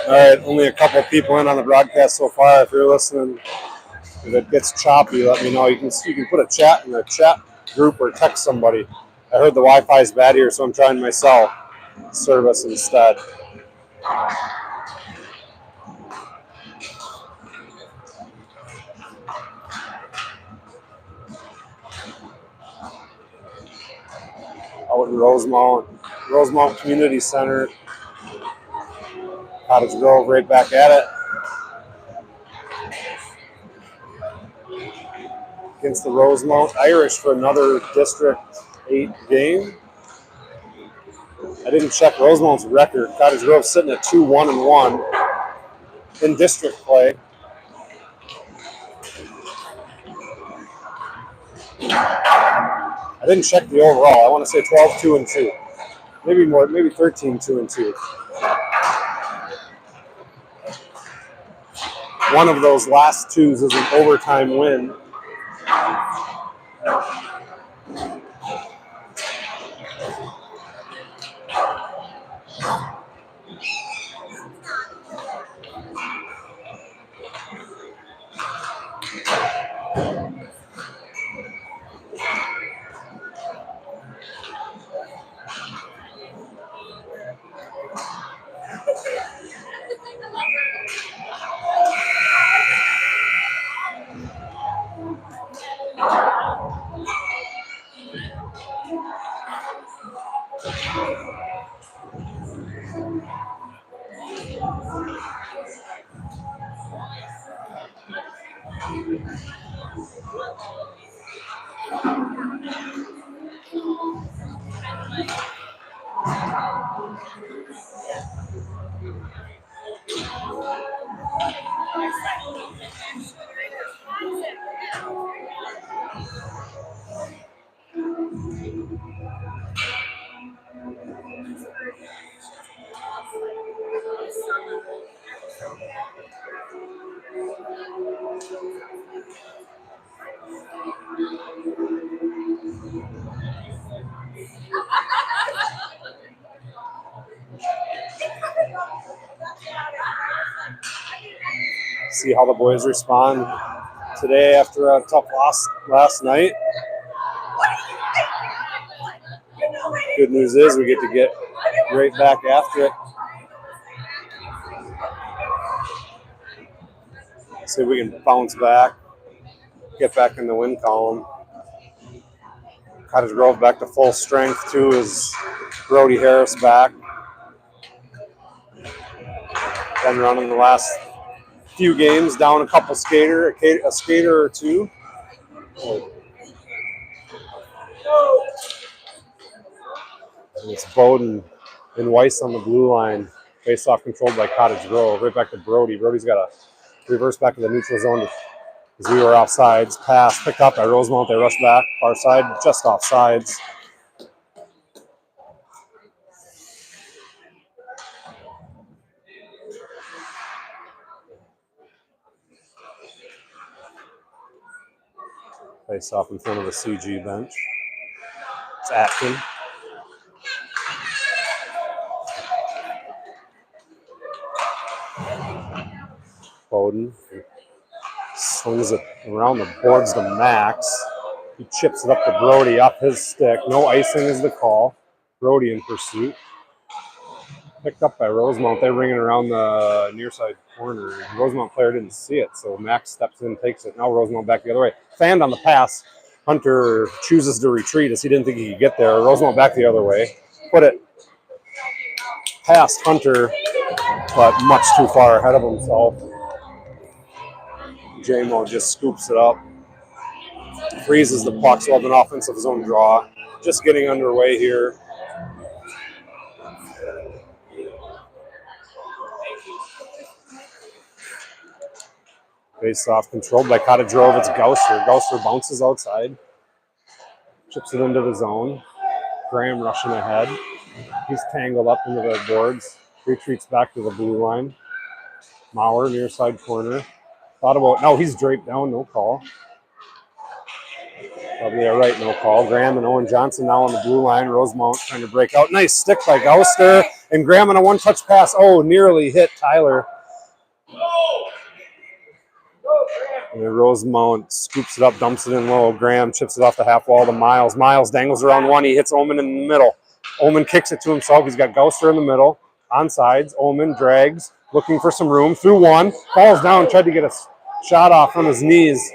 All right, only a couple people in on the broadcast so far. If you're listening, if it gets choppy, let me know. You can put a chat in the chat group or text somebody. I heard the Wi-Fi is bad here, so I'm trying my cell service instead. Out in Rosemount Community Center, Cottage Grove, right back at it. Against the Rosemount Irish for another District 8 game. I didn't check Rosemount's record. Cottage Grove sitting at 2-1-1 in district play. I didn't check the overall. I want to say 12-2-2. Maybe more, maybe 13-2-2. One of those last twos is an overtime win. See how the boys respond today after a tough loss last night. Good news is we get to get right back after it. See if we can bounce back, get back in the win column. Cottage Grove back to full strength too as Brody Harris back. Been running the last few games, down a couple a skater or two. And it's Bowden and Weiss on the blue line. Face off controlled by Cottage Grove. Right back to Brody. Brody's got a reverse back to the neutral zone as we were offsides. Pass picked up by Rosemount. They rush back. Far side, just offsides. Face off in front of the CG bench. It's Atkin. Bowden swings it around the boards to Max. He chips it up to Brody off his stick. No icing is the call. Brody in pursuit. Picked up by Rosemount. They ring it around the near side corner. Rosemount player didn't see it, so Max steps in, takes it. Now Rosemount back the other way. Fanned on the pass. Hunter chooses to retreat as he didn't think he could get there. Rosemount back the other way. Put it past Hunter, but much too far ahead of himself. J-Mo just scoops it up. Freezes the puck, so have an offensive zone draw. Just getting underway here. Face off controlled by Cottage Grove. It's Gausser. Gausser bounces outside. Chips it into the zone. Graham rushing ahead. He's tangled up into the boards. Retreats back to the blue line. Maurer near side corner. Thought about, no, he's draped down, no call. Probably a right, no call. Graham and Owen Johnson now on the blue line. Rosemount trying to break out. Nice stick by Gauster. And Graham on a one-touch pass. Oh, nearly hit Tyler. And Rosemount scoops it up, dumps it in low. Graham chips it off the half wall to Miles. Miles dangles around one. He hits Omen in the middle. Omen kicks it to himself. He's got Gouster in the middle. Onsides. Omen drags, looking for some room. Through one. Falls down, tried to get a shot off from his knees.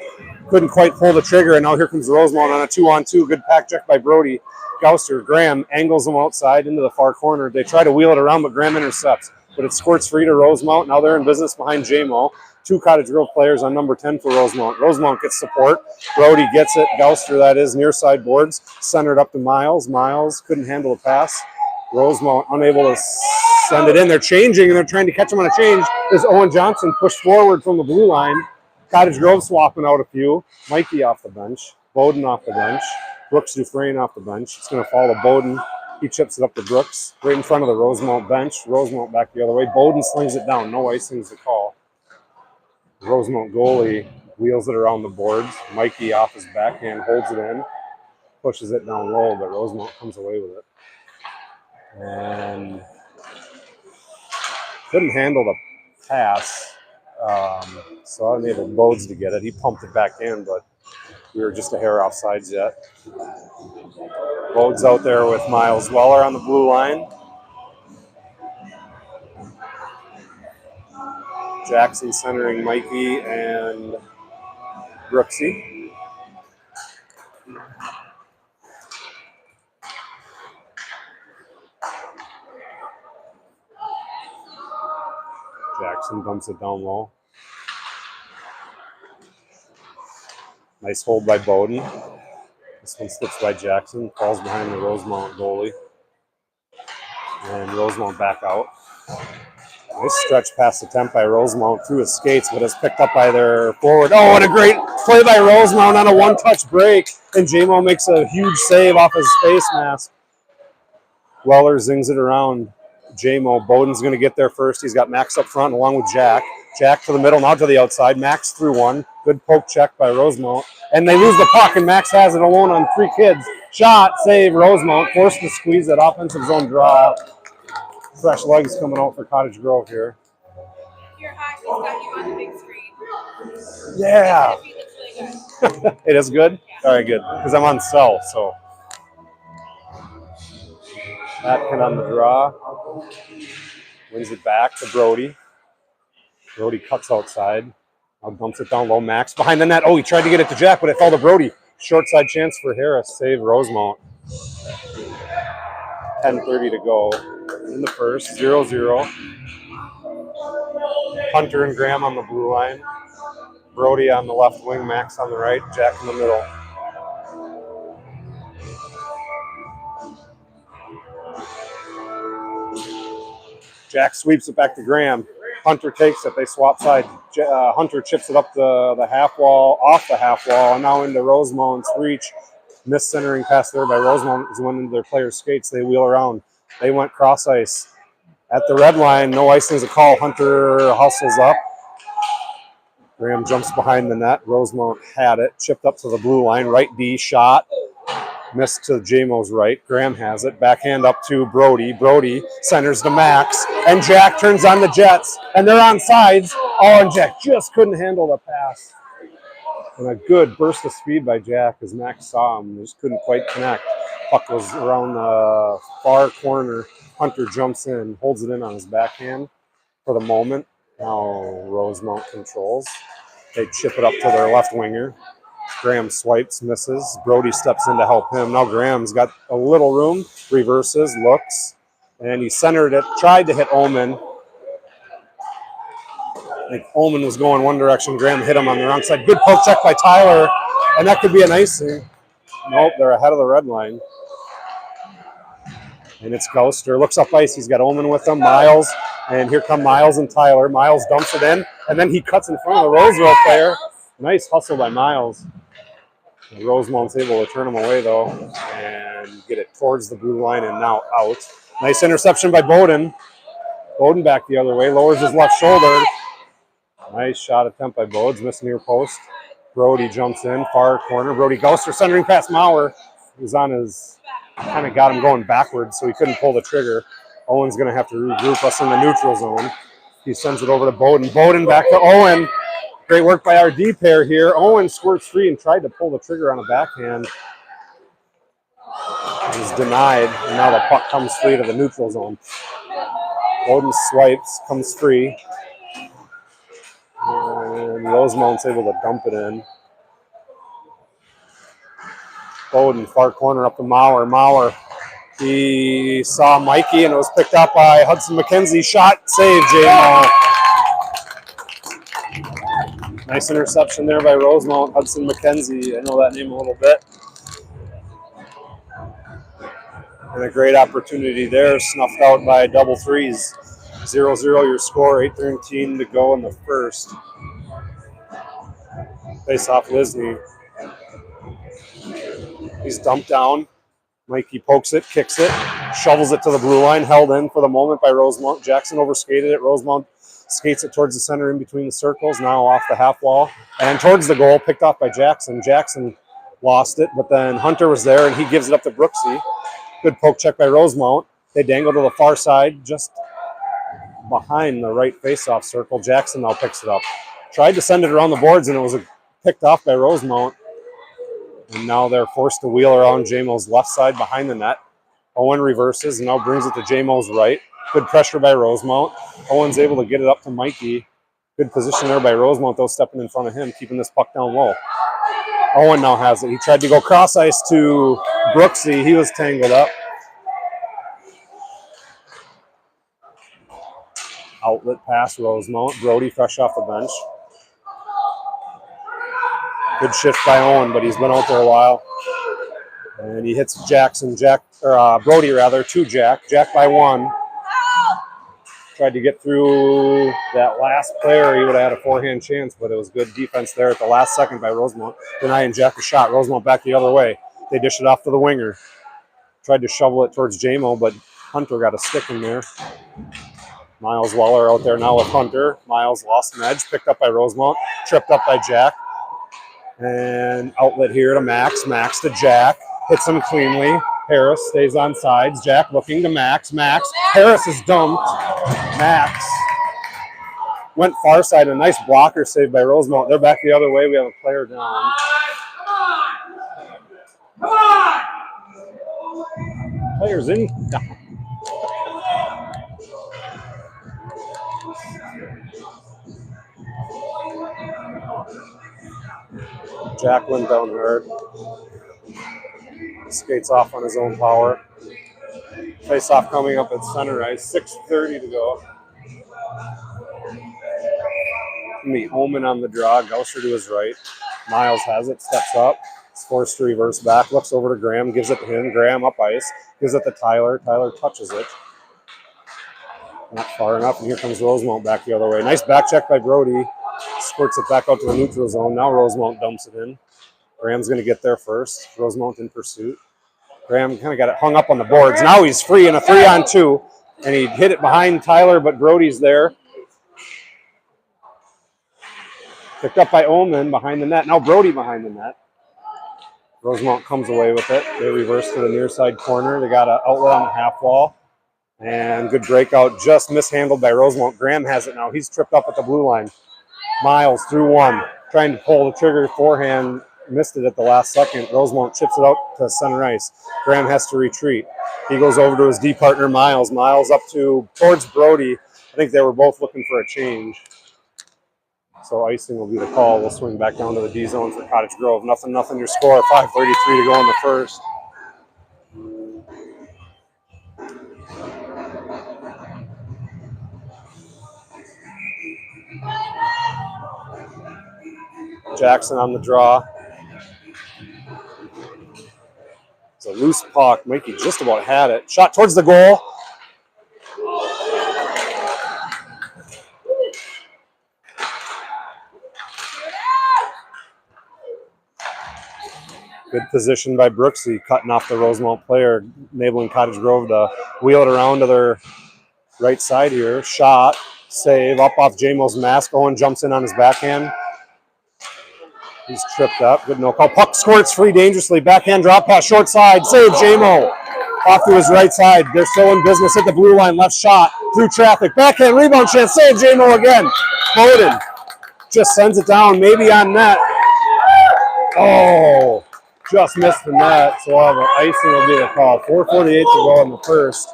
Couldn't quite pull the trigger, and now here comes Rosemount on a 2-on-2. Good pack check by Brody. Gouster. Graham angles him outside into the far corner. They try to wheel it around, but Graham intercepts. But it squirts free to Rosemount. Now they're in business behind JMO. 2 Cottage Grove players on number 10 for Rosemount. Rosemount gets support. Brody gets it. Gouster, that is, near side boards. Centered up to Miles. Miles couldn't handle the pass. Rosemount unable to send it in. They're changing, and they're trying to catch him on a change. There's Owen Johnson pushed forward from the blue line. Cottage Grove swapping out a few. Mikey off the bench. Bowden off the bench. Brooks Dufresne off the bench. It's going to fall to Bowden. He chips it up to Brooks. Right in front of the Rosemount bench. Rosemount back the other way. Bowden slings it down. No icing's the call. Rosemount goalie wheels it around the boards. Mikey off his backhand holds it in, pushes it down low, but Rosemount comes away with it. And couldn't handle the pass, so I enabled Bodes to get it. He pumped it back in, but we were just a hair off sides yet. Bodes out there with Miles Weller on the blue line. Jackson centering Mikey and Brooksy. Jackson dumps it down low. Nice hold by Bowden. This one slips by Jackson, falls behind the Rosemount goalie. And Rosemount back out. Nice stretch pass attempt by Rosemount through his skates, but is picked up by their forward. Oh, and a great play by Rosemount on a one-touch break. And JMO makes a huge save off his face mask. Weller zings it around JMO. Bowden's going to get there first. He's got Max up front along with Jack. Jack to the middle, now to the outside. Max through one. Good poke check by Rosemount. And they lose the puck, and Max has it alone on 3 kids. Shot, save, Rosemount. Forced to squeeze that offensive zone draw. Fresh legs coming out for Cottage Grove here. Your hockey's got you on the big screen. Yeah. Really good. It is good? Yeah. All right, good. Because I'm on cell, so. Atkin on the draw. Wins it back to Brody. Brody cuts outside. Now dumps it down low. Max behind the net. Oh, he tried to get it to Jack, but it fell to Brody. Short side chance for Harris. Save Rosemount. 10:30 to go in the first. 0-0. Hunter and Graham on the blue line. Brody on the left wing. Max on the right. Jack in the middle. Jack sweeps it back to Graham. Hunter takes it. They swap sides. Hunter chips it up the half wall, off the half wall, and now into Rosemount's reach. Missed centering pass there by Rosemount is when their players' skates. They wheel around. They went cross ice. At the red line, no icing's a call. Hunter hustles up. Graham jumps behind the net. Rosemount had it. Chipped up to the blue line. Right D shot. Missed to JMO's right. Graham has it. Backhand up to Brody. Brody centers to Max. And Jack turns on the Jets. And they're on sides. Oh, and Jack just couldn't handle the pass. And a good burst of speed by Jack as Max saw him. Just couldn't quite connect. Puck was around the far corner. Hunter jumps in, holds it in on his backhand for the moment. Now Rosemount controls. They chip it up to their left winger. Graham swipes, misses. Brody steps in to help him. Now Graham's got a little room, reverses, looks, and he centered it, tried to hit Omen. I think Omen was going one direction. Graham hit him on the wrong side. Good poke check by Tyler, and that could be an icing. Nope, they're ahead of the red line. And it's Gouster. Looks up ice. He's got Omen with him, Miles, and here come Miles and Tyler. Miles dumps it in, and then he cuts in front of the Roseville player. Nice hustle by Miles. Rosemount's able to turn him away, though, and get it towards the blue line and now out. Nice interception by Bowden. Bowden back the other way, lowers his left shoulder. Nice shot attempt by Bodes, missed near post. Brody jumps in, far corner. Brody Gouster centering past Maurer. He was on his, kind of got him going backwards, so he couldn't pull the trigger. Owen's going to have to regroup us in the neutral zone. He sends it over to Bowden. Bowden back to Owen. Great work by our D pair here. Owen squirts free and tried to pull the trigger on a backhand. It was denied, and now the puck comes free to the neutral zone. Bowden swipes, comes free. And Rosemount's able to dump it in. Bowden, far corner up to Maurer. Maurer, he saw Mikey, and it was picked up by Hudson McKenzie. Shot, save, J-Mo. Nice interception there by Rosemount. Hudson McKenzie, I know that name a little bit. And a great opportunity there, snuffed out by double threes. 0-0 your score, 8:13 to go in the first. Face off Lisney. He's dumped down. Mikey pokes it, kicks it, shovels it to the blue line, held in for the moment by Rosemount. Jackson overskated it. Rosemount skates it towards the center in between the circles, now off the half wall. And towards the goal, picked off by Jackson. Jackson lost it, but then Hunter was there, and he gives it up to Brooksy. Good poke check by Rosemount. They dangle to the far side, just behind the right face-off circle. Jackson now picks it up. Tried to send it around the boards, and it was picked off by Rosemount. And now they're forced to wheel around J-Mo's left side behind the net. Owen reverses and now brings it to J-Mo's right. Good pressure by Rosemount. Owen's able to get it up to Mikey. Good position there by Rosemount, though, stepping in front of him, keeping this puck down low. Owen now has it. He tried to go cross ice to Brooksy. He was tangled up. Outlet pass, Rosemount. Brody fresh off the bench. Good shift by Owen, but he's been out there a while. And he hits Brody to Jack. Jack by one. Tried to get through that last player. He would have had a forehand chance, but it was good defense there at the last second by Rosemount. Denying Jack a shot. Rosemount back the other way. They dish it off to the winger. Tried to shovel it towards J-Mo, but Hunter got a stick in there. Miles Weller out there now with Hunter. Miles lost an edge, picked up by Rosemount, tripped up by Jack. And outlet here to Max. Max to Jack. Hits him cleanly. Harris stays on sides. Jack looking to Max. Max. Harris is dumped. Max went far side. A nice blocker save by Rosemount. They're back the other way. We have a player down. Come on! Players in. Jack went down hard. Skates off on his own power. Face off coming up at center ice. 6:30 to go. Meet Omen on the draw. Gausser to his right. Miles has it. Steps up. Is forced to reverse back. Looks over to Graham. Gives it to him. Graham up ice. Gives it to Tyler. Tyler touches it. Not far enough. And here comes Rosemount back the other way. Nice back check by Brody. Squirts it back out to the neutral zone. Now Rosemount dumps it in. Graham's going to get there first. Rosemount in pursuit. Graham kind of got it hung up on the boards. Now he's free in a 3-on-2. And he hit it behind Tyler, but Brody's there. Picked up by Omen behind the net. Now Brody behind the net. Rosemount comes away with it. They reverse to the near side corner. They got an outlet on the half wall. And good breakout. Just mishandled by Rosemount. Graham has it now. He's tripped up at the blue line. Miles through one. Trying to pull the trigger forehand. Missed it at the last second. Rosemount chips it out to center ice. Graham has to retreat. He goes over to his D partner, Miles. Miles up towards Brody. I think they were both looking for a change. So icing will be the call. We'll swing back down to the D zone for Cottage Grove. 0-0 your score. 5:33 to go in the first. Jackson on the draw. It's a loose puck. Mikey just about had it. Shot towards the goal. Good position by Brooksy, cutting off the Rosemount player, enabling Cottage Grove to wheel it around to their right side here. Shot, save, up off J-Mo's mask. Owen jumps in on his backhand. He's tripped up. Good no call. Puck squirts free dangerously. Backhand drop pass, short side. Save, J-Mo. Off to his right side. They're still in business at the blue line. Left shot through traffic. Backhand rebound chance. Save J-Mo again. Bowden just sends it down. Maybe on net. Oh, just missed the net. So we'll have an icing will be the call. 4:48 to go in the first.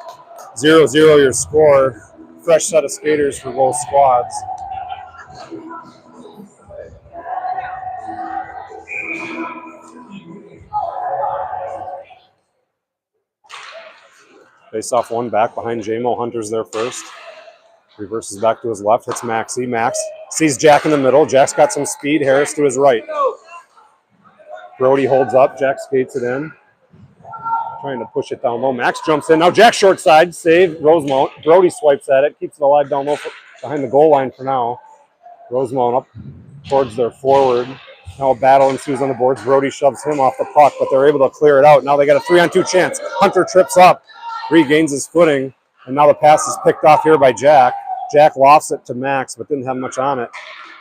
0-0 your score. Fresh set of skaters for both squads. Face off one back behind J-Mo. Hunter's there first. Reverses back to his left. Hits Maxey. Max sees Jack in the middle. Jack's got some speed. Harris to his right. Brody holds up. Jack skates it in. Trying to push it down low. Max jumps in. Now Jack short side. Save. Rosemount. Brody swipes at it. Keeps it alive down low behind the goal line for now. Rosemount up towards their forward. Now a battle ensues on the boards. Brody shoves him off the puck, but they're able to clear it out. Now they got a 3-on-2 chance. Hunter trips up. Regains his footing. And now the pass is picked off here by Jack. Jack lofts it to Max, but didn't have much on it.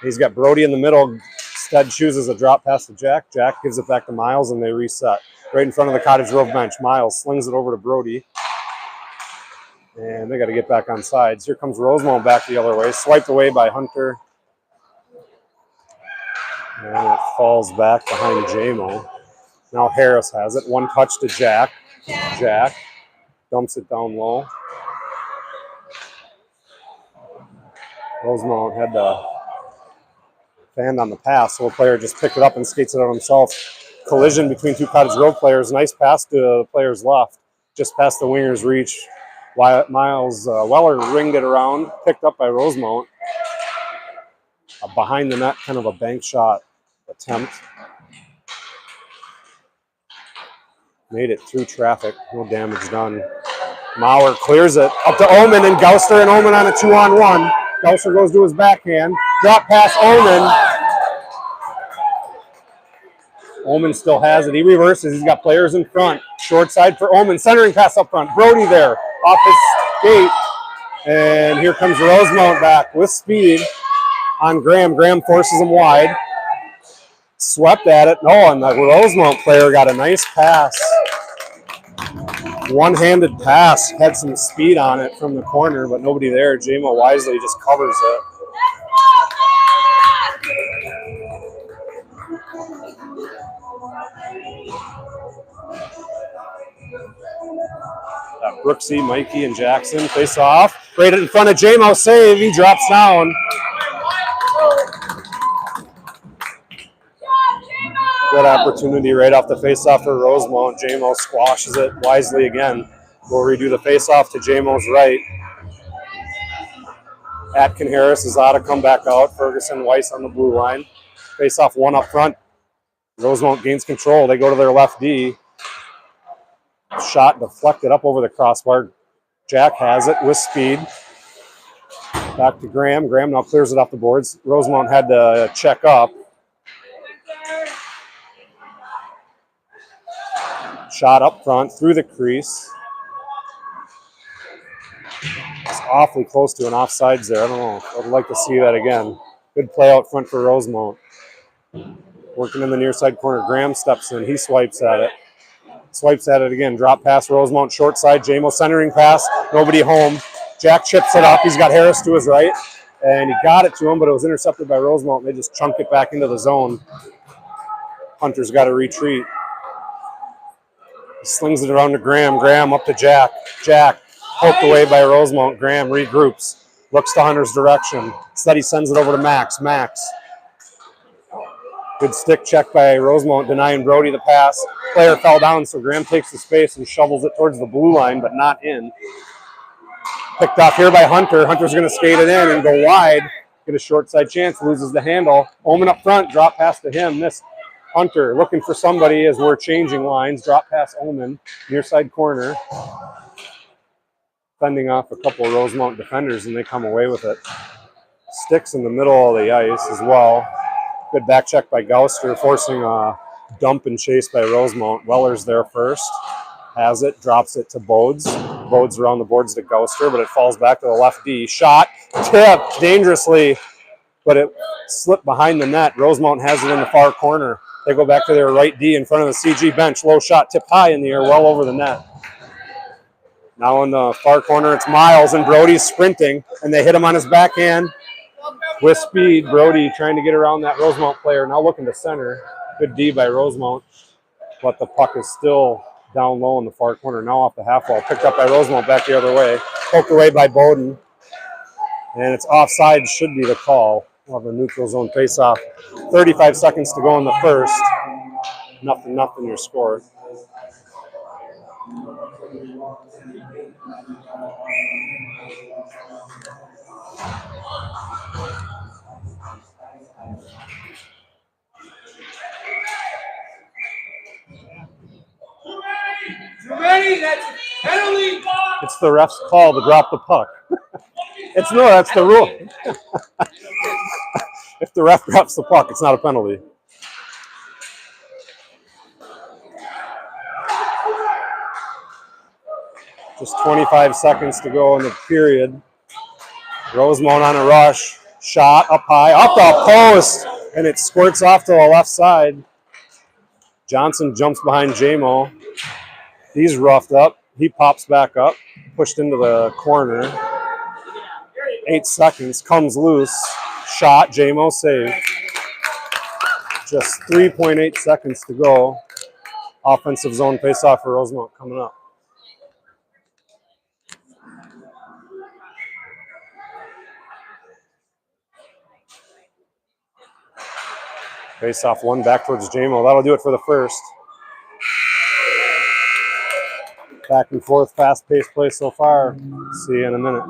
He's got Brody in the middle. Instead chooses a drop pass to Jack. Jack gives it back to Miles, and they reset. Right in front of the Cottage Grove bench. Miles slings it over to Brody. And they got to get back on sides. Here comes Rosemount back the other way. Swiped away by Hunter. And it falls back behind J-Mo. Now Harris has it. One touch to Jack. Jack dumps it down low. Rosemount had to fan on the pass, so a player just picked it up and skates it out himself. Collision between two Cottage Grove players. Nice pass to the player's left, just past the winger's reach. Miles Weller ringed it around, picked up by Rosemount. Behind the net, kind of a bank shot attempt. Made it through traffic, no damage done. Maurer clears it up to Omen, and Gauster and Omen on a 2-on-1. Gauster goes to his backhand. Drop pass Omen. Omen still has it. He reverses. He's got players in front. Short side for Omen. Centering pass up front. Brody there off his skate. And here comes Rosemount back with speed on Graham. Graham forces him wide. Swept at it. No, and the Rosemount player got a nice pass. One-handed pass. Had some speed on it from the corner, but nobody there. J-Mo wisely just covers it. Brooksy, Mikey, and Jackson face off. Right in front of J-Mo. Save. He drops down. Good opportunity right off the face-off for Rosemount. J-Mo squashes it wisely again. We'll redo the face-off to J-Mo's right. Atkin Harris is out to come back out. Ferguson Weiss on the blue line. Face-off one up front. Rosemount gains control. They go to their left D. Shot deflected up over the crossbar. Jack has it with speed. Back to Graham. Graham now clears it off the boards. Rosemount had to check up. Shot up front through the crease. It's awfully close to an offsides there. I don't know. I'd like to see that again. Good play out front for Rosemount. Working in the near side corner. Graham steps in. He swipes at it. Swipes at it again. Drop pass. Rosemount short side. J-Mo centering pass. Nobody home. Jack chips it up. He's got Harris to his right. And he got it to him, but it was intercepted by Rosemount. They just chunked it back into the zone. Hunter's got to retreat. He slings it around to Graham. Graham up to Jack. Jack poked away by Rosemount. Graham regroups. Looks to Hunter's direction. Instead, he sends it over to Max. Max. Good stick check by Rosemount, denying Brody the pass. Player fell down, so Graham takes the space and shovels it towards the blue line, but not in. Picked off here by Hunter. Hunter's going to skate it in and go wide. Get a short side chance. Loses the handle. Omen up front. Drop pass to him. Missed. Hunter looking for somebody as we're changing lines. Drop pass Omen. Near side corner. Fending off a couple of Rosemount defenders, and they come away with it. Sticks in the middle of the ice as well. Good back check by Gauster, forcing a dump and chase by Rosemount. Weller's there first. Has it, drops it to Bodes. Bodes around the boards to Gauster, but it falls back to the left D. Shot, tipped dangerously, but it slipped behind the net. Rosemount has it in the far corner. They go back to their right D in front of the CG bench. Low shot, tipped high in the air, well over the net. Now in the far corner, it's Miles, and Brody's sprinting, and they hit him on his backhand with speed. Brody trying to get around that Rosemount player. Now looking to center. Good D by Rosemount, but the puck is still down low in the far corner. Now off the half wall, picked up by Rosemount back the other way. Poked away by Bowden, and it's offside. Should be the call. We'll have a neutral zone faceoff. 35 seconds to go in the first. Nothing, your score. Too many, that's penalty. It's the ref's call to drop the puck. That's the rule. If the ref drops the puck, it's not a penalty. Just 25 seconds to go in the period. Rosemount on a rush. Shot up high, up the post, and it squirts off to the left side. Johnson jumps behind JMO. He's roughed up. He pops back up, pushed into the corner. 8 seconds, comes loose. Shot, JMO save. Just 3.8 seconds to go. Offensive zone faceoff for Rosemount coming up. Faceoff one back towards JMO. That'll do it for the first. Back and forth, fast-paced play so far. See you in a minute.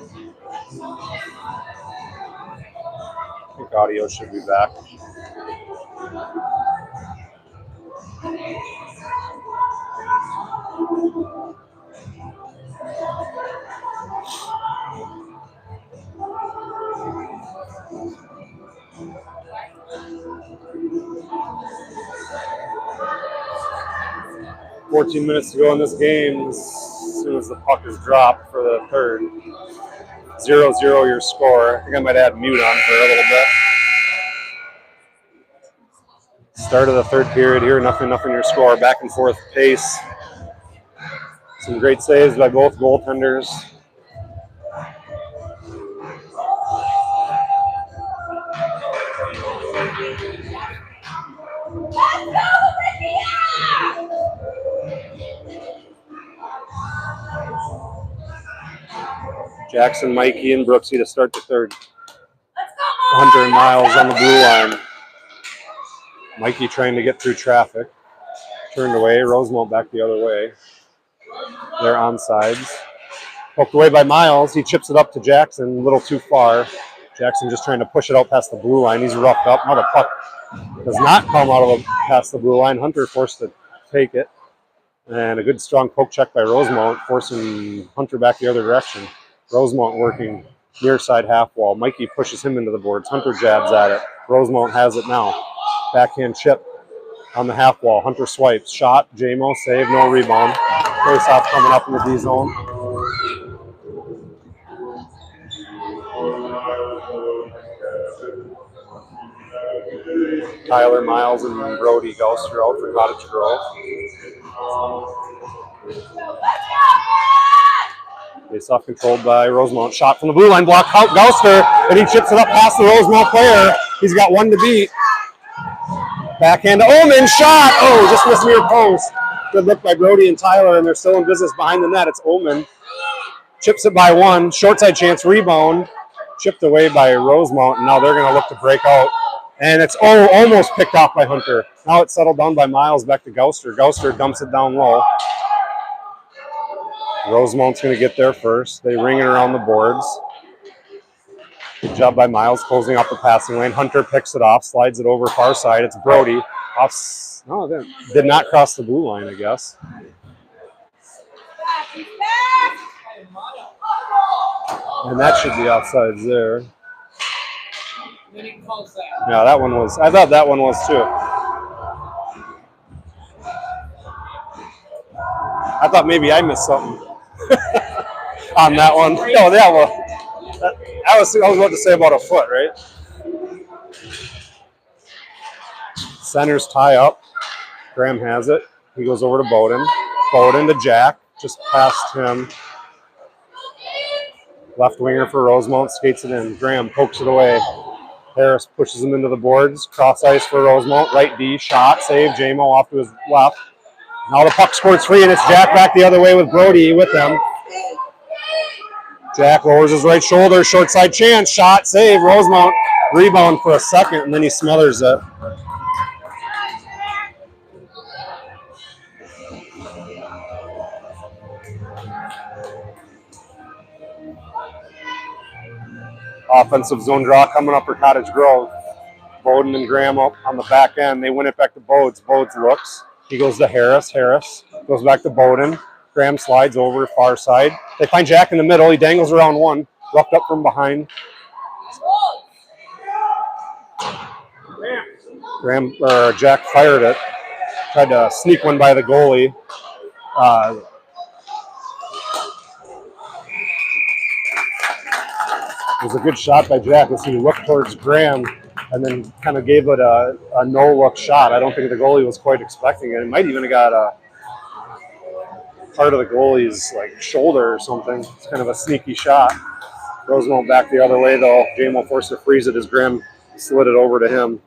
I think audio should be back. "14 minutes to go in this game. As soon as the puck is dropped for the third. 0-0 your score. I think I might add mute on for a little bit. Start of the third period here, 0-0 your score. Back and forth pace. Some great saves by both goaltenders. Jackson, Mikey, and Brooksy to start the third. Hunter and Miles on the blue line. Mikey trying to get through traffic. Turned away. Rosemount back the other way. They're onsides. Poked away by Miles. He chips it up to Jackson. A little too far. Jackson just trying to push it out past the blue line. He's roughed up. Now the puck does not come out of past the blue line. Hunter forced to take it. And a good strong poke check by Rosemount, forcing Hunter back the other direction. Rosemount working near side half wall. Mikey pushes him into the boards. Hunter jabs at it. Rosemount has it now. Backhand chip on the half wall. Hunter swipes. Shot. JMO save. No rebound. Face off coming up in the D zone. Tyler, Miles, and Brody Gouster out for Cottage Grove. Face-off controlled by Rosemount. Shot from the blue line, blocked out Gouster, and he chips it up past the Rosemount player. He's got one to beat. Backhand to Omen, shot! Oh, just missed near post. Good look by Brody and Tyler, and they're still in business behind the net. It's Omen. Chips it by one. Short side chance, rebound. Chipped away by Rosemount, and now they're going to look to break out. And it's almost picked off by Hunter. Now it's settled down by Miles back to Gouster. Gouster dumps it down low. Rosemount's going to get there first. They ring it around the boards. Good job by Miles closing up the passing lane. Hunter picks it off, slides it over far side. It's Brody. Did not cross the blue line, I guess. And that should be offsides there. Yeah, that one was. I thought that one was too. I thought maybe I missed something on that one. No, yeah, well, I was about to say about a foot, right? Centers tie up. Graham has it. He goes over to Bowden. Bowden to Jack. Just past him. Left winger for Rosemount. Skates it in. Graham pokes it away. Harris pushes him into the boards. Cross ice for Rosemount. Right D. Shot. Save. JMO off to his left. Now the puck squirts free, and it's Jack back the other way with Brody with them. Jack lowers his right shoulder. Short side chance. Shot. Save. Rosemount. Rebound for a second, and then he smothers it. Offensive zone draw coming up for Cottage Grove. Bowden and Graham up on the back end. They win it back to Bodes. Bodes looks. He goes to Harris. Harris goes back to Bowden. Graham slides over far side. They find Jack in the middle. He dangles around one. Roughed up from behind. Jack fired it. Tried to sneak one by the goalie. It was a good shot by Jack as he looked towards Graham and then kind of gave it a no-look shot. I don't think the goalie was quite expecting it. It might even have got a part of the goalie's shoulder or something. It's kind of a sneaky shot. Rosemount back the other way, though. Jamel forced to freeze it as Graham slid it over to him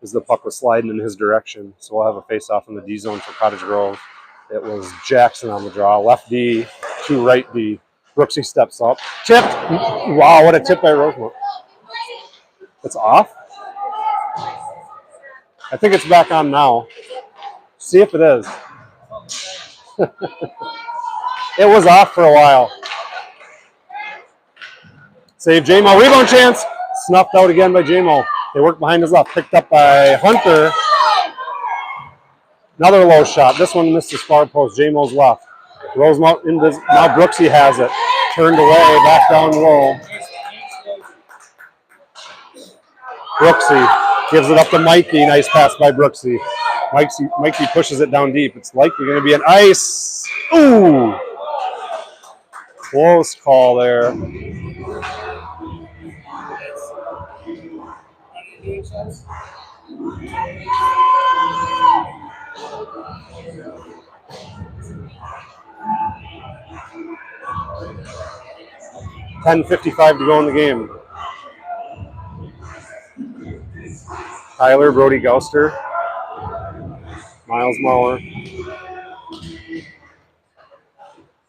as the puck was sliding in his direction. So we'll have a face-off in the D zone for Cottage Grove. It was Jackson on the draw. Left D to right D. Brooksy steps up. Tip. Wow, what a tip by Rosemount. It's off? I think it's back on now. See if it is. It was off for a while. Save J-Mo. Rebound chance. Snuffed out again by J-Mo. They work behind his left. Picked up by Hunter. Another low shot. This one missed his far post. J-Mo's left. Rosemount into now Brooksy has it. Turned away. Back down low. Brooksy gives it up to Mikey. Nice pass by Brooksy. Mikey pushes it down deep. It's likely going to be an ice. Ooh. Close call there. $10:55 to go in the game. Tyler, Brody Gouster, Miles Mauer.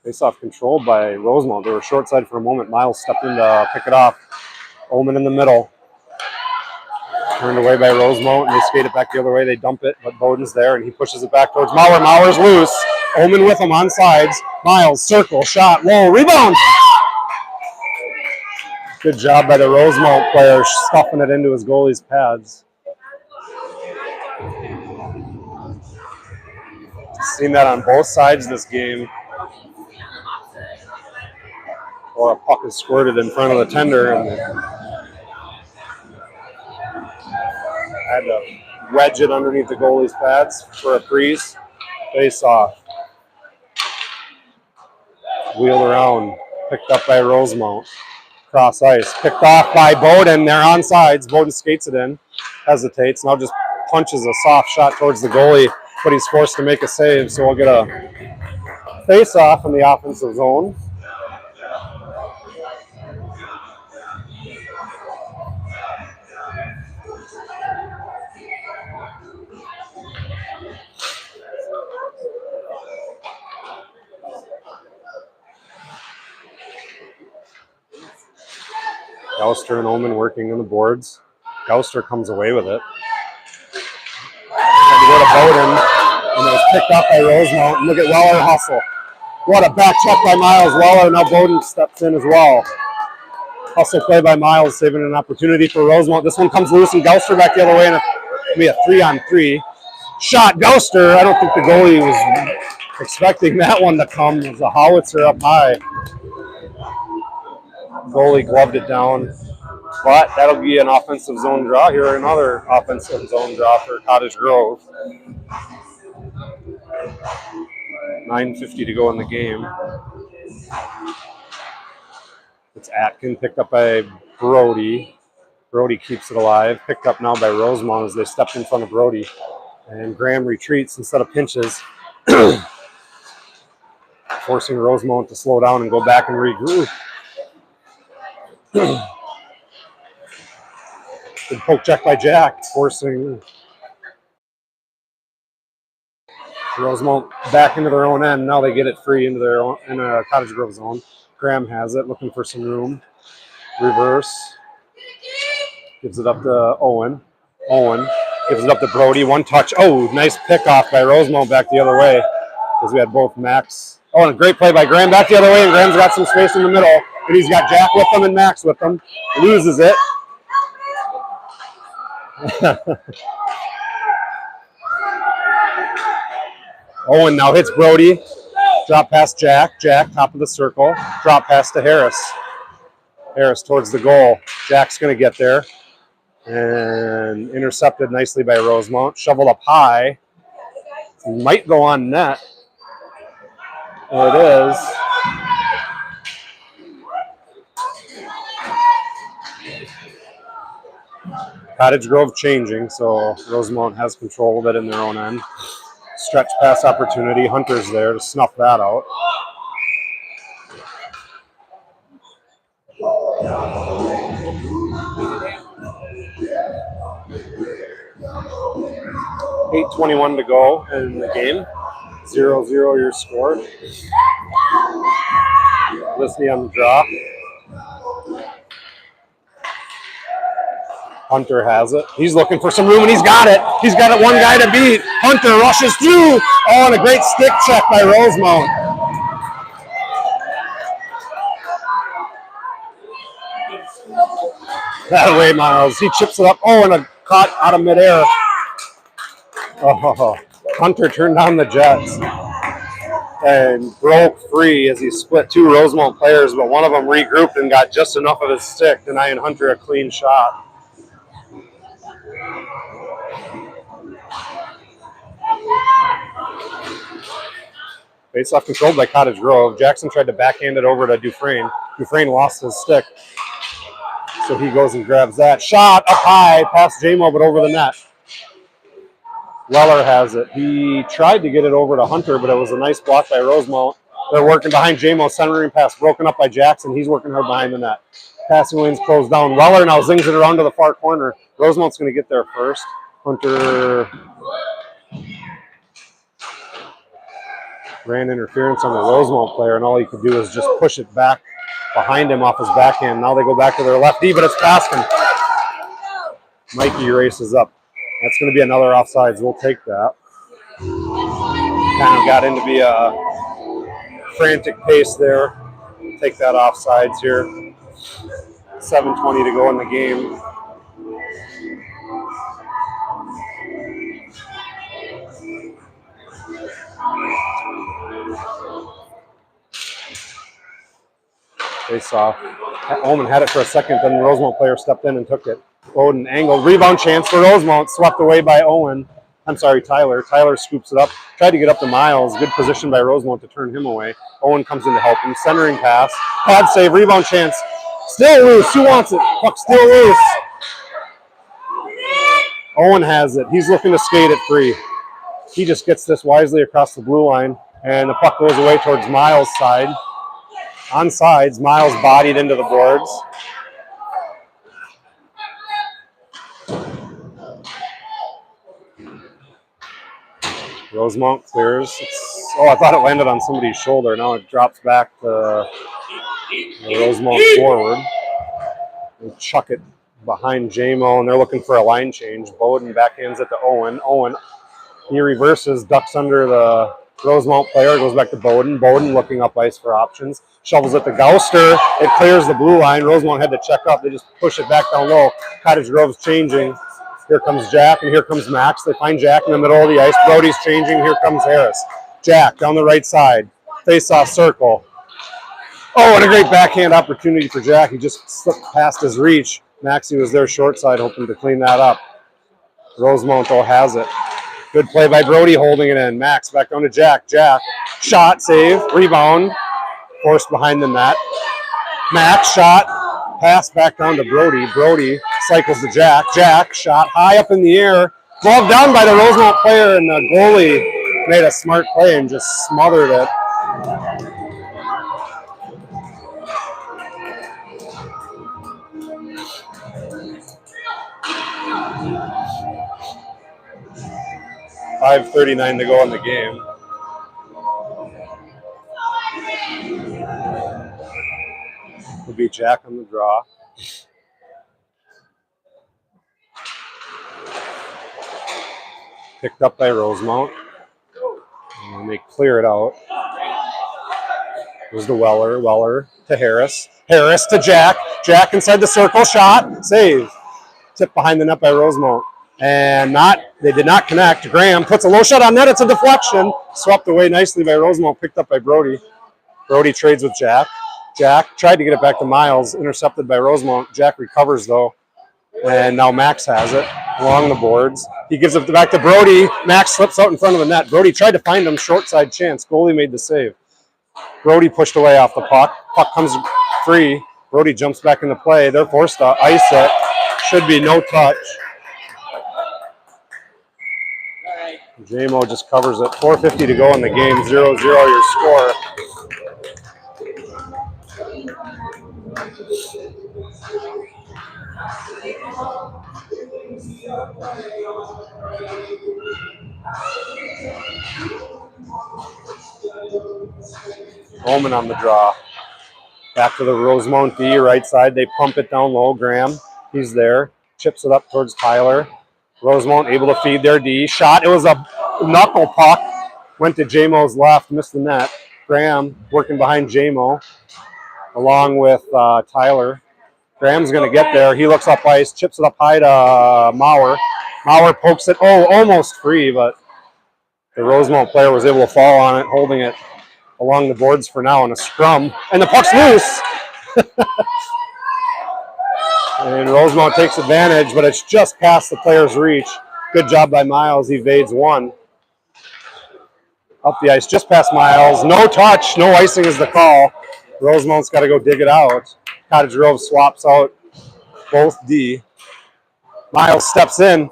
Face-off controlled by Rosemount. They were short side for a moment. Miles stepped in to pick it off. Omen in the middle. Turned away by Rosemount, and they skate it back the other way. They dump it, but Bowden's there, and he pushes it back towards Mauer. Mauer's loose. Omen with him on sides. Miles, circle, shot, low, rebound. Good job by the Rosemount player, stuffing it into his goalie's pads. Seen that on both sides this game. Or a puck is squirted in front of the tender, and had to wedge it underneath the goalie's pads for a freeze. Face off. Wheeled around. Picked up by Rosemount. Cross ice. Picked off by Bowden. They're on sides. Bowden skates it in. Hesitates. Now just punches a soft shot towards the goalie, but he's forced to make a save, so we'll get a face off in the offensive zone. Gouster and Omen working on the boards. Gouster comes away with it. Had to go to Bowden, and it was picked up by Rosemount. And look at Weller hustle. What a back check by Miles. Weller, now Bowden steps in as well. Hustle play by Miles, saving an opportunity for Rosemount. This one comes loose, and Gouster back the other way, and it'll be a 3-on-3. Shot, Gouster. I don't think the goalie was expecting that one to come. It was a howitzer up high. Goalie gloved it down, but that'll be an offensive zone draw here. Another offensive zone draw for Cottage Grove. 9:50 to go in the game. It's Atkin, picked up by Brody. Brody keeps it alive. Picked up now by Rosemount as they stepped in front of Brody. And Graham retreats instead of pinches, forcing Rosemount to slow down and go back and regroup. Good poke check by Jack, forcing Rosemount back into their own end. Now they get it free into their own in a Cottage Grove zone. Graham has it, looking for some room. Reverse. Gives it up to Owen. Owen gives it up to Brody. One touch. Oh, nice pick off by Rosemount back the other way. Because we had both Max. Oh, and a great play by Graham back the other way. And Graham's got some space in the middle. And he's got Jack with him and Max with him. Loses it. Owen now hits Brody. Drop past Jack. Jack, top of the circle. Drop pass to Harris. Harris towards the goal. Jack's going to get there. And intercepted nicely by Rosemount. Shoveled up high. Might go on net. There it is. Cottage Grove changing, so Rosemount has control of it in their own end. Stretch pass opportunity. Hunter's there to snuff that out. .8:21 to go in the game. 0-0 your score. Listening on the draw. Hunter has it. He's looking for some room, and he's got it. He's got it, one guy to beat. Hunter rushes through. Oh, and a great stick check by Rosemount. That way, Miles. He chips it up. Oh, and a caught out of midair. Oh, Hunter turned down the Jets and broke free as he split two Rosemount players, but one of them regrouped and got just enough of his stick, denying Hunter a clean shot. Face-off controlled by Cottage Grove. Jackson tried to backhand it over to Dufresne. Dufresne lost his stick, so he goes and grabs that. Shot up high, past JMO, but over the net. Weller has it. He tried to get it over to Hunter, but it was a nice block by Rosemount. They're working behind JMO, centering pass broken up by Jackson. He's working hard behind the net. Passing lanes closed down. Weller now zings it around to the far corner. Rosemount's going to get there first. Hunter ran interference on the Rosemount player, and all he could do is just push it back behind him off his backhand. Now they go back to their lefty, but it's Paskin. Mikey races up. That's going to be another offsides. We'll take that. Kind of got into be a frantic pace there. Take that offsides here. 7:20 to go in the game. Face off. Omen had it for a second, then the Rosemount player stepped in and took it. Bowden angled. Rebound chance for Rosemount. Swept away by Owen. I'm sorry, Tyler. Tyler scoops it up. Tried to get up to Miles. Good position by Rosemount to turn him away. Owen comes in to help him. Centering pass. Pad save. Rebound chance. Still loose. Who wants it? Puck still loose. Owen has it. He's looking to skate it free. He just gets this wisely across the blue line, and the puck goes away towards Miles' side. On sides, Miles bodied into the boards. Rosemount clears. I thought it landed on somebody's shoulder. Now it drops back to the Rosemount forward. They chuck it behind JMO, and they're looking for a line change. Bowden backhands it to Owen. Owen, he reverses, ducks under the Rosemount player, goes back to Bowden. Bowden looking up ice for options. Shovels it to Gouster. It clears the blue line. Rosemount had to check up. They just push it back down low. Cottage Grove's changing. Here comes Jack, and here comes Max. They find Jack in the middle of the ice. Brody's changing. Here comes Harris. Jack down the right side. Face-off circle. Oh, and a great backhand opportunity for Jack. He just slipped past his reach. Maxie was there short side, hoping to clean that up. Rosemount, though, has it. Good play by Brody, holding it in. Max back down to Jack. Jack, shot, save, rebound. Forced behind the net. Max, shot, pass back down to Brody. Brody cycles to Jack. Jack, shot high up in the air. Glove down by the Rosemount player, and the goalie made a smart play and just smothered it. .5:39 to go in the game. Will be Jack on the draw. Picked up by Rosemount. And they clear it out. Goes to Weller. Weller to Harris. Harris to Jack. Jack inside the circle. Shot. Save. Tip behind the net by Rosemount. And they did not connect. Graham puts a low shot on net. It's a deflection. Swept away nicely by Rosemount. Picked up by Brody. Brody trades with Jack. Jack tried to get it back to Miles. Intercepted by Rosemount. Jack recovers, though. And now Max has it along the boards. He gives it back to Brody. Max slips out in front of the net. Brody tried to find him. Short side chance. Goalie made the save. Brody pushed away off the puck. Puck comes free. Brody jumps back into play. They're forced to ice it. Should be no touch. JMO just covers it. 4:50 to go in the game. 0-0 your score. Omen on the draw. Back to the Rosemount D, right side. They pump it down low. Graham, he's there. Chips it up towards Tyler. Rosemount able to feed their D. Shot. It was a knuckle puck. Went to JMO's left. Missed the net. Graham working behind JMO along with Tyler. Graham's going to get there. He looks up ice, chips it up high to Maurer. Maurer pokes it. Oh, almost free, but the Rosemount player was able to fall on it, holding it along the boards for now in a scrum. And the puck's loose. And Rosemount takes advantage, but it's just past the player's reach. Good job by Miles. He evades one. Up the ice, just past Miles. No touch, no icing is the call. Rosemount's got to go dig it out. Cottage Grove swaps out both D. Miles steps in.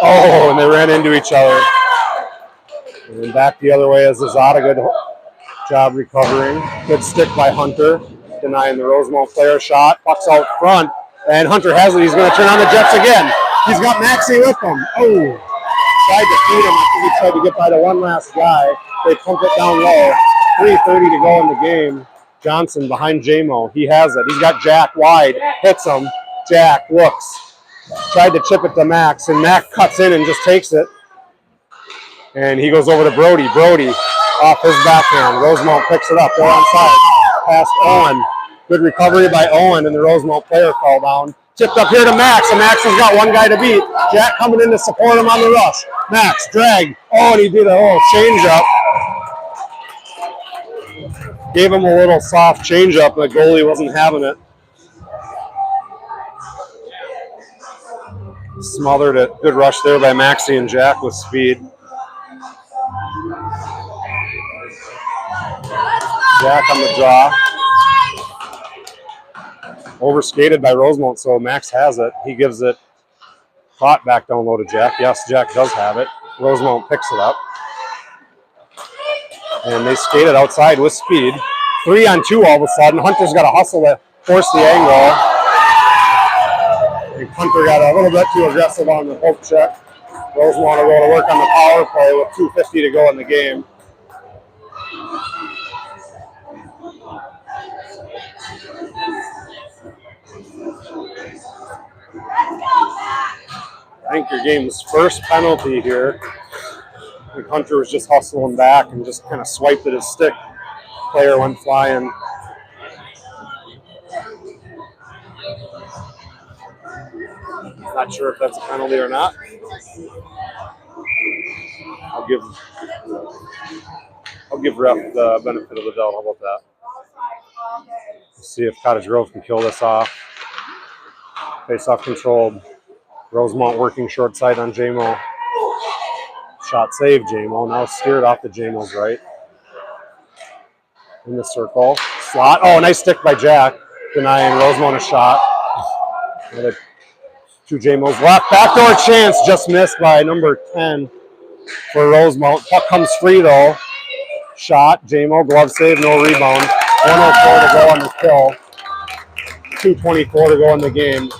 Oh, and they ran into each other. And then back the other way is Zazada. Good job recovering. Good stick by Hunter, denying the Rosemount player shot. Puck's out front, and Hunter has it. He's going to turn on the Jets again. He's got Maxie with him. Oh, tried to feed him. I think he tried to get by the one last guy. They pump it down low. 3:30 to go in the game. Johnson behind J-Mo. He has it. He's got Jack wide. Hits him. Jack looks. Tried to chip it to Max, and Max cuts in and just takes it. And he goes over to Brody. Brody off his backhand. Rosemount picks it up. They're onside. Past Owen. Good recovery by Owen, and the Rosemount player fell down. Tipped up here to Max, and Max has got one guy to beat. Jack coming in to support him on the rush. Max, drag. Oh, and he did a little change-up. Gave him a little soft change-up, but the goalie wasn't having it. Smothered it. Good rush there by Maxie and Jack with speed. Jack on the draw. Overskated by Rosemount, so Max has it. He gives it caught back down low to Jack. Yes, Jack does have it. Rosemount picks it up. And they skated outside with speed. 3-on-2 all of a sudden. Hunter's got to hustle to force the angle. And Hunter got a little bit too aggressive on the poke check. Rosemount will go to work on the power play with 2:50 to go in the game. I think your game's first penalty here. I think Hunter was just hustling back and just kind of swiped at his stick. Player went flying. Not sure if that's a penalty or not. I'll give ref the benefit of the doubt. How about that? Let's see if Cottage Grove can kill this off. Face-off controlled. Rosemount working short side on J-Mo. Shot saved, J-Mo. Now steered off to J-Mo's right. In the circle. Slot. Oh, nice stick by Jack. Denying Rosemount a shot. Two J-Mo's left. Backdoor chance. Just missed by number 10 for Rosemount. Puck comes free, though. Shot. J-Mo. Glove save. No rebound. 1:04 to go on the kill. 2:24 to go in the game.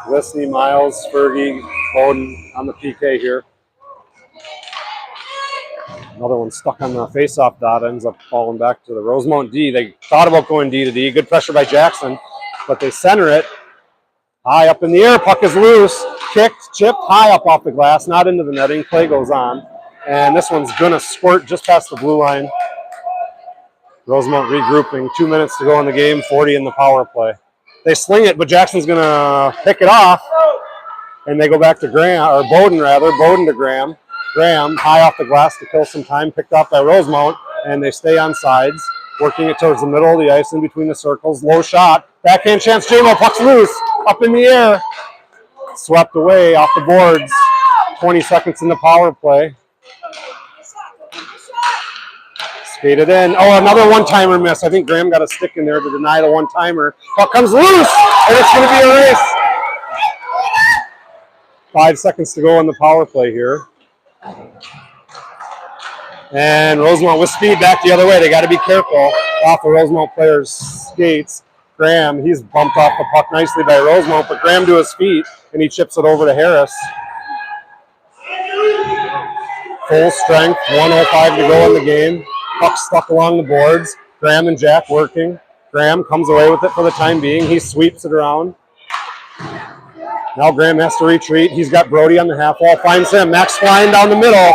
Lisley, Miles, Fergie, Bowden on the PK here. Another one stuck on the face-off dot, ends up falling back to the Rosemount D. They thought about going D to D. Good pressure by Jackson, but they center it. High up in the air, puck is loose. Kicked, chipped, high up off the glass, not into the netting. Play goes on. And this one's going to squirt just past the blue line. Rosemount regrouping. 2 minutes to go in the game, 40 in the power play. They sling it, but Jackson's going to pick it off. And they go back to Graham, or Bowden rather. Bowden to Graham. Graham, high off the glass to kill some time, picked off by Rosemount. And they stay on sides, working it towards the middle of the ice, in between the circles. Low shot. Backhand chance. J-Mo, puck's loose. Up in the air. Swept away off the boards. 20 seconds in the power play. Skated in. Oh, another one-timer miss. I think Graham got a stick in there to deny the one-timer. Puck comes loose, and it's going to be a race. 5 seconds to go in the power play here. And Rosemount with speed back the other way. They got to be careful off the Rosemount player's skates. Graham, he's bumped off the puck nicely by Rosemount, but Graham to his feet, and he chips it over to Harris. Full strength, 1:05 to go in the game. Puck stuck along the boards. Graham and Jack working. Graham comes away with it for the time being. He sweeps it around. Now Graham has to retreat. He's got Brody on the half wall. Finds him. Max flying down the middle.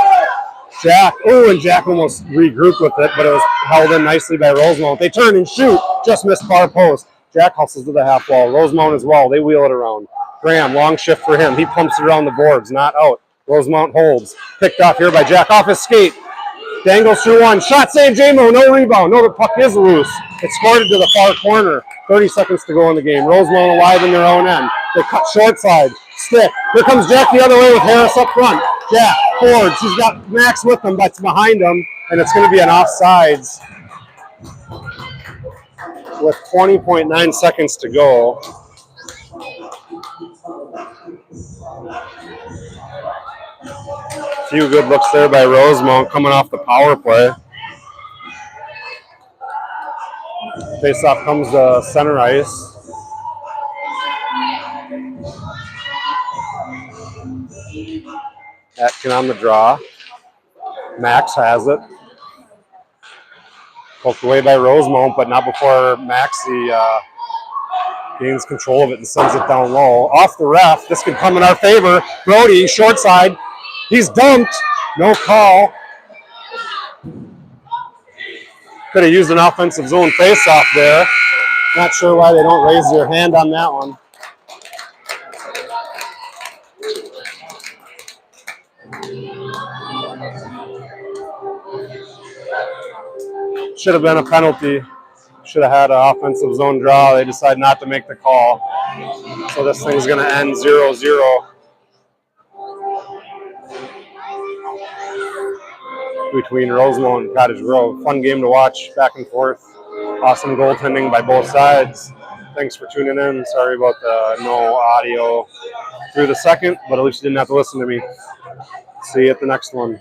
Jack. Oh, and Jack almost regrouped with it, but it was held in nicely by Rosemount. They turn and shoot. Just missed far post. Jack hustles to the half wall. Rosemount as well. They wheel it around. Graham, long shift for him. He pumps it around the boards. Not out. Rosemount holds. Picked off here by Jack. Off his skate. Dangles through one. Shot saved J-Mo. No rebound. No, the puck is loose. It's squirted to the far corner. 30 seconds to go in the game. Rosemount alive in their own end. They cut short side. Stick. Here comes Jack the other way with Harris up front. Jack forwards. He's got Max with him, but it's behind him, and it's going to be an offsides with 20.9 seconds to go. A few good looks there by Rosemount coming off the power play. Face-off comes to center ice. Atkin on the draw. Max has it. Poked away by Rosemount, but not before Maxie gains control of it and sends it down low. Off the ref. This could come in our favor. Brody, short side. He's dumped. No call. Could have used an offensive zone face-off there. Not sure why they don't raise their hand on that one. Should have been a penalty. Should have had an offensive zone draw. They decide not to make the call. So this thing's going to end 0-0 between Rosemount and Cottage Grove. Fun game to watch, back and forth. Awesome goaltending by both sides. Thanks for tuning in. Sorry about the no audio through the second, but at least you didn't have to listen to me. See you at the next one.